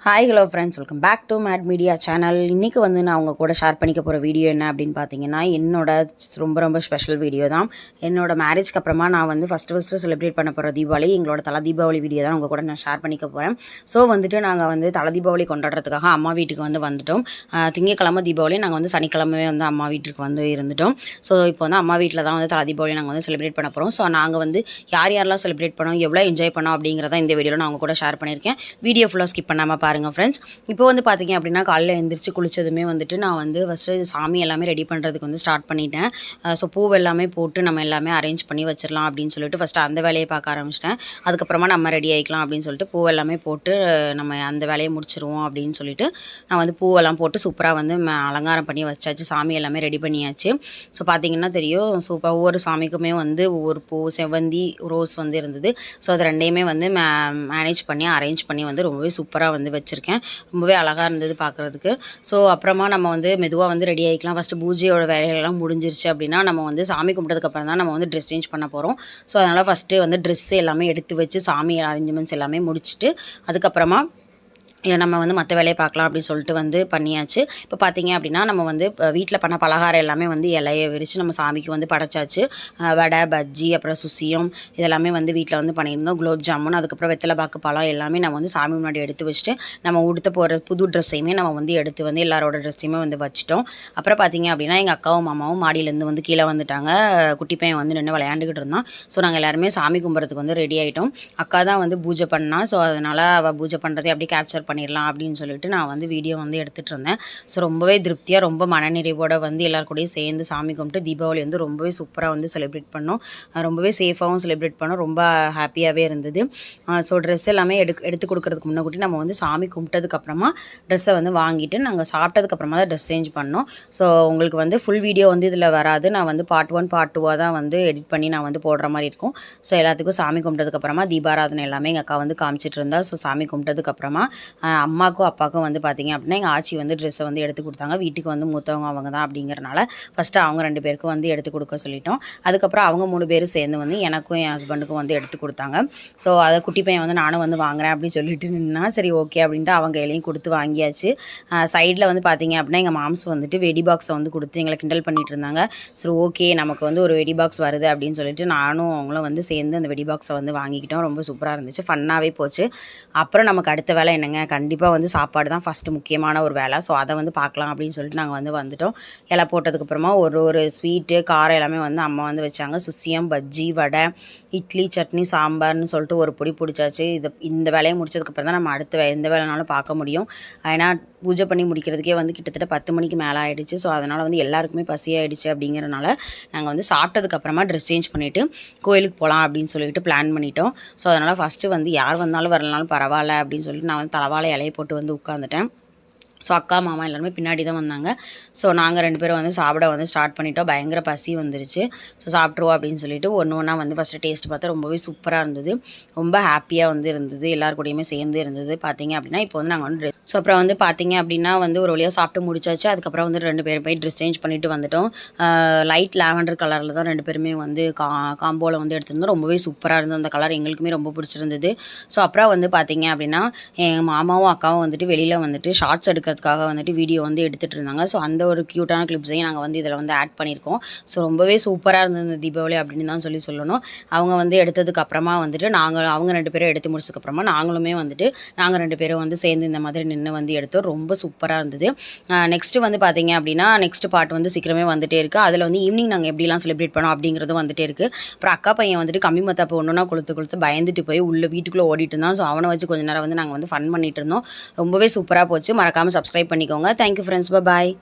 Hi hello friends, welcome back to Mad Media channel. இன்றைக்கி வந்து நான் அவங்க கூட ஷேர் பண்ணிக்க போகிற வீடியோ என்ன அப்படின்னு பார்த்தீங்கன்னா, என்னோட ரொம்ப ஸ்பெஷல் வீடியோ தான். என்னோட மேரேஜ்க்கு அப்புறமா நான் வந்து ஃபஸ்ட்டு செலிப்ரேட் பண்ண போகிற தீபாவளி, எங்களோட தலை தீபாவளி வீடியோ தான் உங்கள் கூட நான் ஷேர் பண்ணிக்க போகிறேன். ஸோ வந்துட்டு நாங்கள் வந்து தலை தீபாவளி கொண்டாடுறதுக்காக அம்மா வீட்டுக்கு வந்து வந்துட்டோம். திங்கக்கிழமை தீபாவளி, நாங்கள் வந்து சனிக்கிழமை வந்து அம்மா வீட்டுக்கு வந்து இருந்துட்டோம். ஸோ இப்போ வந்து அம்மா வீட்டில் தான் வந்து தலை தீபாவளி நாங்கள் வந்து செலிப்ரேட் பண்ண போகிறோம். ஸோ நாங்கள் வந்து யாரெல்லாம் செலிப்ரேட் பண்ணோம், எவ்வளோ என்ஜாய் பண்ணோம் அப்படிங்கிறத இந்த வீடியோவில் நான் அவங்க கூட ஷேர் பண்ணியிருக்கேன். வீடியோ ஃபுல்லாக ஸ்கிப் பண்ணாமல் பாருங்கள் ஃப்ரெண்ட்ஸ். இப்போ வந்து பார்த்தீங்க அப்படின்னா, காலையில் எழுந்திரிச்சு குளிச்சதுமே வந்துட்டு நான் வந்து ஃபஸ்ட்டு சாமி எல்லாமே ரெடி பண்ணுறதுக்கு வந்து ஸ்டார்ட் பண்ணிட்டேன். ஸோ பூவு எல்லாமே போட்டு நம்ம எல்லாமே அரேஞ்ச் பண்ணி வச்சிடலாம் அப்படின்னு சொல்லிட்டு ஃபஸ்ட்டு அந்த வேலையை பார்க்க ஆரம்பிச்சிட்டேன். அதுக்கப்புறமா நம்ம ரெடி ஆகிக்கலாம் அப்படின்னு சொல்லிட்டு பூ எல்லாமே போட்டு நம்ம அந்த வேலையை முடிச்சிருவோம் அப்படின்னு சொல்லிட்டு நான் வந்து பூவெல்லாம் போட்டு சூப்பராக வந்து அலங்காரம் பண்ணி வச்சாச்சு. சாமி எல்லாமே ரெடி பண்ணியாச்சு. ஸோ பார்த்தீங்கன்னா தெரியும், சூப்பர் ஒவ்வொரு சாமிக்குமே வந்து ஒவ்வொரு பூ, செவ்வந்தி, ரோஸ் வந்து இருந்தது. ஸோ அது ரெண்டையுமே வந்து மேனேஜ் பண்ணி அரேஞ்ச் பண்ணி வந்து ரொம்பவே சூப்பராக வந்து வச்சுருக்கேன். ரொம்பவே அழகாக இருந்தது பார்க்குறதுக்கு. ஸோ அப்புறமா நம்ம வந்து மெதுவாக வந்து ரெடி ஆகிக்கலாம். ஃபஸ்ட்டு பூஜையோட வேலைகள்லாம் முடிஞ்சிருச்சு அப்படின்னா நம்ம வந்து சாமி கும்பிட்டதுக்கப்புறம் தான் நம்ம வந்து ட்ரெஸ் சேஞ்ச் பண்ண போகிறோம். ஸோ அதனால் ஃபஸ்ட்டு வந்து ட்ரெஸ் எல்லாமே எடுத்து வச்சு சாமி அரேஞ்ச்மெண்ட்ஸ் எல்லாமே முடிச்சுட்டு அதுக்கப்புறமா நம்ம வந்து மற்ற வேலையை பார்க்கலாம் அப்படின்னு சொல்லிட்டு வந்து பண்ணியாச்சு. இப்போ பார்த்தீங்க அப்படின்னா, நம்ம வந்து வீட்டில் பண்ண பலகாரம் எல்லாமே வந்து இலையை விரித்து நம்ம சாமிக்கு வந்து படைச்சாச்சு. வடை, பஜ்ஜி, அப்புறம் சுசியம் இதெல்லாமே வந்து வீட்டில் வந்து பண்ணியிருந்தோம். குலோப் ஜாமுன், அதுக்கப்புறம் வெத்தலை பாக்கு, பழம் எல்லாமே நம்ம வந்து சாமி முன்னாடி எடுத்து வச்சுட்டு நம்ம உடுத்த போகிற புது ட்ரெஸ்ஸையுமே நம்ம வந்து எடுத்து வந்து எல்லாரோட ட்ரெஸ்ஸையுமே வந்து வச்சுட்டோம். அப்புறம் பார்த்தீங்க அப்படின்னா, எங்கள் அக்காவும் மாமாவும் மாடியிலேருந்து வந்து கீழே வந்துட்டாங்க. குட்டி பையன் வந்து நின்று விளையாண்டுக்கிட்டு இருந்தான். ஸோ நாங்கள் எல்லாருமே சாமி கும்பிட்றதுக்கு வந்து ரெடி ஆகிட்டோம். அக்கா தான் வந்து பூஜை பண்ணா. ஸோ அதனால் அவள் பூஜை பண்ணுறதை அப்படியே கேப்சர் பண்ணிடலாம் அப்படின்னு சொல்லிட்டு நான் வந்து வீடியோ வந்து எடுத்துகிட்டு இருந்தேன். ஸோ ரொம்பவே திருப்தியாக, ரொம்ப மனநிறைவோடு வந்து எல்லாருக்கூடயும் சேர்ந்து சாமி கும்பிட்டு தீபாவளி வந்து ரொம்பவே சூப்பராக வந்து செலிப்ரேட் பண்ணோம். ரொம்பவே சேஃபாகவும் செலிப்ரேட் பண்ணோம். ரொம்ப ஹாப்பியாகவே இருந்தது. ஸோ ட்ரெஸ் எல்லாமே எடுத்து கொடுக்குறதுக்கு முன்னாடி நம்ம வந்து சாமி கும்பிட்டதுக்கப்புறமா ட்ரெஸ்ஸை வந்து வாங்கிட்டு நாங்கள் சாப்பிட்டதுக்கப்புறமா தான் ட்ரெஸ் சேஞ்ச் பண்ணோம். ஸோ உங்களுக்கு வந்து ஃபுல் வீடியோ வந்து இதில் வராது. நான் வந்து பார்ட் 1 பார்ட் 2 தான் வந்து எடிட் பண்ணி நான் வந்து போடுற மாதிரி இருக்கும். ஸோ எல்லாத்துக்கும் சாமி கும்பிட்டதுக்கப்புறமா தீபாராதனை எல்லாமே எங்கள் அக்கா வந்து காமிச்சிட்டு இருந்தா. ஸோ சாமி கும்பிட்டதுக்கப்புறமா அம்மாக்கும் அப்பாவுக்கும் வந்து பார்த்திங்க அப்படின்னா எங்கள் ஆச்சி வந்து ட்ரெஸ்ஸை வந்து எடுத்து கொடுத்தாங்க. வீட்டுக்கு வந்து மூத்தவங்க அவங்க தான் அப்படிங்கிறனால ஃபஸ்ட்டு அவங்க 2 பேருக்கும் வந்து எடுத்து கொடுக்க சொல்லிட்டோம். அதுக்கப்புறம் அவங்க 3 பேரும் சேர்ந்து வந்து எனக்கும் என் ஹஸ்பண்டுக்கும் வந்து எடுத்து கொடுத்தாங்க. ஸோ அதை குட்டி பையன் வந்து நானும் வந்து வாங்குறேன் அப்படின்னு சொல்லிட்டு நின்னா, சரி ஓகே அப்படின்ட்டு அவங்க கையிலையும் கொடுத்து வாங்கியாச்சு. சைடில் வந்து பார்த்திங்க அப்படின்னா எங்கள் மாம்ஸ் வந்துட்டு வெடி பாக்ஸை வந்து கொடுத்து எங்களை கிண்டல் பண்ணிகிட்டு இருந்தாங்க. சரி ஓகே, நமக்கு வந்து ஒரு வெடி பாக்ஸ் வருது அப்படின்னு சொல்லிட்டு நானும் அவங்களும் வந்து சேர்ந்து அந்த வெடி பாக்ஸை வந்து வாங்கிக்கிட்டோம். ரொம்ப சூப்பராக இருந்துச்சு, ஃபன்னாகவே போச்சு. அப்புறம் நமக்கு அடுத்த வேலை என்னங்க, கண்டிப்பாக வந்து சாப்பாடு தான் ஃபஸ்ட்டு முக்கியமான ஒரு வேலை. ஸோ அதை வந்து பார்க்கலாம் அப்படின்னு சொல்லிட்டு நாங்கள் வந்து வந்துட்டோம். இலை போட்டதுக்கப்புறமா ஒரு ஸ்வீட்டு, காரம் எல்லாமே வந்து அம்மா வந்து வச்சாங்க. சுசியம், பஜ்ஜி, வடை, இட்லி, சட்னி, சாம்பார்னு சொல்லிட்டு ஒரு பொடி பிடிச்சாச்சு. இந்த வேலையை முடிச்சதுக்கப்புறம் தான் நம்ம அடுத்த எந்த வேலைனாலும் பார்க்க முடியும். ஏன்னா பூஜை பண்ணி முடிக்கிறதுக்கே வந்து கிட்டத்தட்ட 10 மணிக்கு மேலே ஆகிடுச்சு. ஸோ அதனால் வந்து எல்லாருக்குமே பசியாகிடுச்சு. அப்படிங்கிறனால நாங்கள் வந்து சாப்பிட்டதுக்கப்புறமா ட்ரெஸ் சேஞ்ச் பண்ணிவிட்டு கோயிலுக்கு போகலாம் அப்படின்னு சொல்லிட்டு பிளான் பண்ணிட்டோம். ஸோ அதனால் ஃபஸ்ட்டு வந்து யார் வந்தாலும் வரலனாலும் பரவாயில்ல அப்படின்னு சொல்லிட்டு நான் வந்து தலவாழை இலையை போட்டு வந்து உட்காந்துட்டேன். ஸோ அக்கா மாமா எல்லாருமே பின்னாடி தான் வந்தாங்க. ஸோ நாங்கள் 2 பேரும் வந்து சாப்பிட வந்து ஸ்டார்ட் பண்ணிட்டோம். பயங்கர பசி வந்துருச்சு. ஸோ சாப்பிட்ருவோம் அப்படின்னு சொல்லிட்டு ஒன்று ஒன்றா வந்து ஃபஸ்ட்டு டேஸ்ட் பார்த்தா ரொம்பவே சூப்பராக இருந்தது. ரொம்ப ஹாப்பியாக வந்து இருந்தது. எல்லாரு கூடயுமே சேர்ந்து இருந்தது. பார்த்தீங்க அப்படின்னா இப்போ வந்து நாங்கள் வந்து ஸோ அப்புறம் வந்து பார்த்தீங்க அப்படின்னா வந்து ஒரு வழியாக சாப்பிட்டு முடிச்சாச்சு. அதுக்கப்புறம் வந்து 2 பேரும் போய் ட்ரெஸ் சேஞ்ச் பண்ணிவிட்டு வந்துட்டோம். லைட் லாவெண்டர் கலரில் தான் 2 பேருமே வந்து காம்போவில் வந்து எடுத்திருந்தோம். ரொம்பவே சூப்பராக இருந்தது. அந்த கலர் எங்களுக்குமே ரொம்ப பிடிச்சிருந்தது. ஸோ அப்புறம் வந்து பார்த்தீங்க அப்படின்னா எங்கள் மாமாவும் அக்காவும் வந்துட்டு வெளியில் வந்துட்டு ஷார்ட்ஸ் எடுக்கிறதுக்காக வந்துட்டு வீடியோ வந்து எடுத்துகிட்டு இருந்தாங்க. ஸோ அந்த ஒரு க்யூட்டான கிளிப்ஸையும் நாங்கள் வந்து இதில் வந்து ஆட் பண்ணியிருக்கோம். ஸோ ரொம்பவே சூப்பராக இருந்தது இந்த தீபாவளி அப்படின்னு தான் சொல்லணும். அவங்க வந்து எடுத்ததுக்கு அப்புறமா வந்துட்டு அவங்க 2 பேரும் எடுத்து முடிச்சதுக்கப்புறமா நாங்களுமே வந்துட்டு நாங்கள் 2 பேரும் வந்து சேர்ந்து இந்த மாதிரி நின்று வந்து எடுத்தோம். ரொம்ப சூப்பராக இருந்தது. நெக்ஸ்ட்டு வந்து பார்த்தீங்க அப்படின்னா நெக்ஸ்ட் பார்ட் வந்து சீக்கிரமே வந்துட்டே இருக்குது. அதில் வந்து ஈவினிங் நாங்கள் எப்படிலாம் செலிப்ரேட் பண்ணோம் அப்படிங்கிறதும் வந்துட்டே இருக்குது. அப்புறம் அக்கா பையன் வந்துட்டு கம்மி மத்தாப்பு ஒன்றுனா கொளுத்து பயந்துட்டு போய் உள்ள வீட்டுக்குள்ளே ஓடிட்டு இருந்தான். ஸோ அவனை வச்சு கொஞ்ச நேரம் வந்து நாங்கள் வந்து ஃபன் பண்ணிட்டு இருந்தோம். ரொம்பவே சூப்பராக போச்சு. மறக்காமல் சப்ஸ்கிரைப் பண்ணிக்கோங்க. தேங்க்யூ ஃப்ரெண்ட்ஸ், பாய்.